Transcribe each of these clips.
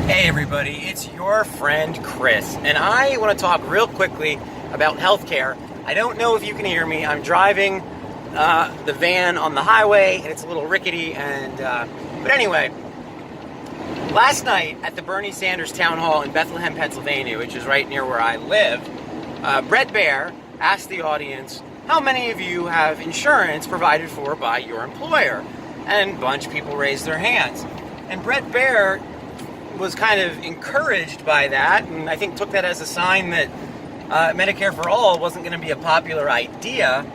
Hey everybody, it's your friend Chris, and I want to talk real quickly about healthcare. I don't know if you can hear me. I'm driving the van on the highway, and it's a little rickety. But anyway, last night at the Bernie Sanders town hall in Bethlehem, Pennsylvania, which is right near where I live, Brett Baier asked the audience, "How many of you have insurance provided for by your employer?" And a bunch of people raised their hands. And Brett Baier was kind of encouraged by that, and I think took that as a sign that Medicare for all wasn't going to be a popular idea.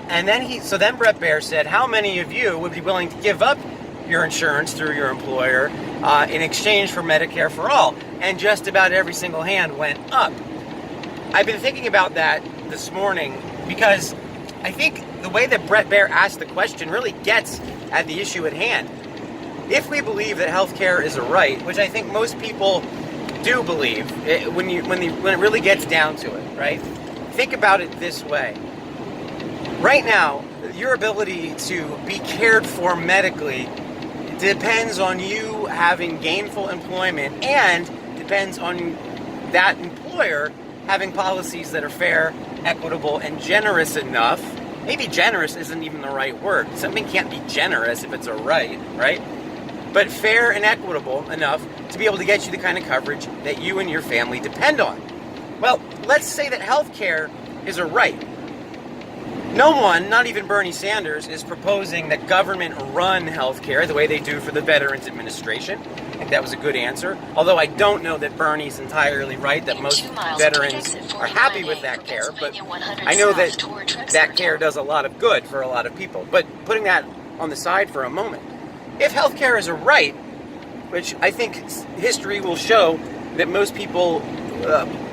And then Brett Baier said, "How many of you would be willing to give up your insurance through your employer in exchange for Medicare for all?" And just about every single hand went up. I've been thinking about that this morning because I think the way that Brett Baier asked the question really gets at the issue at hand. If we believe that healthcare is a right, which I think most people do believe, when it really gets down to it, right? Think about it this way. Right now, your ability to be cared for medically depends on you having gainful employment and depends on that employer having policies that are fair, equitable, and generous enough. Maybe generous isn't even the right word. Something can't be generous if it's a right? But fair and equitable enough to be able to get you the kind of coverage that you and your family depend on. Well, let's say that healthcare is a right. No one, not even Bernie Sanders, is proposing that government run healthcare the way they do for the Veterans Administration. I think that was a good answer. Although I don't know that Bernie's entirely right, that most veterans are happy with that care. But I know that that care does a lot of good for a lot of people. But putting that on the side for a moment, if healthcare is a right, which I think history will show that most people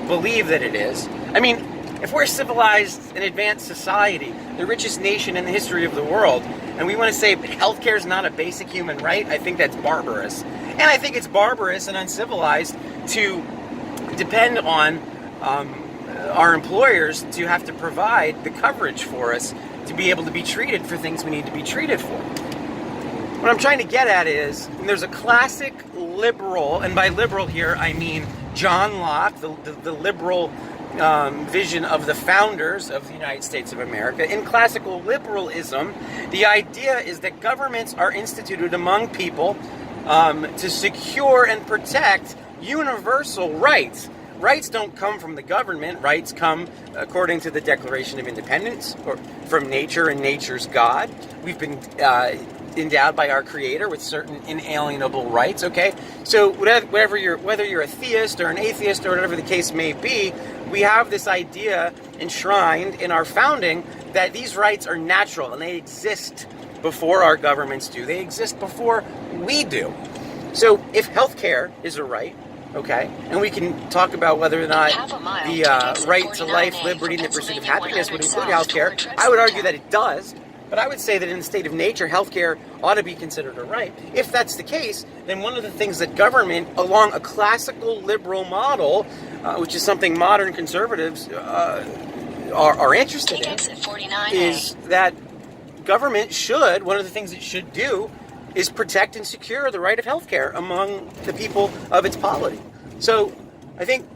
believe that it is. I mean, if we're a civilized and advanced society, the richest nation in the history of the world, and we want to say healthcare is not a basic human right, I think that's barbarous. And I think it's barbarous and uncivilized to depend on our employers to have to provide the coverage for us to be able to be treated for things we need to be treated for. What I'm trying to get at is, there's a classic liberal, and by liberal here I mean John Locke, the liberal vision of the founders of the United States of America. In classical liberalism, the idea is that governments are instituted among people to secure and protect universal rights. Rights don't come from the government. Rights come, according to the Declaration of Independence, or from nature and nature's God. We've been endowed by our Creator with certain inalienable rights. Okay, so whether you're a theist or an atheist or whatever the case may be, we have this idea enshrined in our founding that these rights are natural and they exist before our governments do. They exist before we do. So if healthcare is a right, okay, and we can talk about whether or not the right to life, liberty, and the pursuit of happiness would include healthcare, I would argue that it does. But I would say that in the state of nature, healthcare ought to be considered a right. If that's the case, then one of the things that government, along a classical liberal model, which is something modern conservatives are interested in, is that government should, one of the things it should do is protect and secure the right of healthcare among the people of its polity. So I think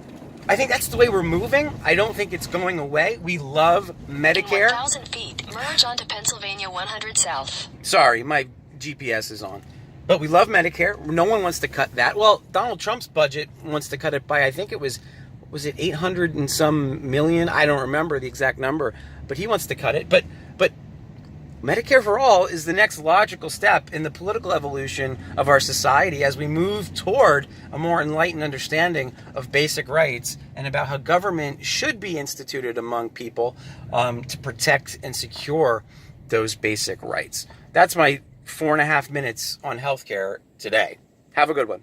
that's the way we're moving. I don't think it's going away. We love Medicare. 1,000 feet, merge onto Pennsylvania 100 South. Sorry, my GPS is on. But we love Medicare. No one wants to cut that. Well, Donald Trump's budget wants to cut it by, I think it was it 800 and some million? I don't remember the exact number. But he wants to cut it. But Medicare for all is the next logical step in the political evolution of our society as we move toward a more enlightened understanding of basic rights and about how government should be instituted among people to protect and secure those basic rights. That's my 4.5 minutes on healthcare today. Have a good one.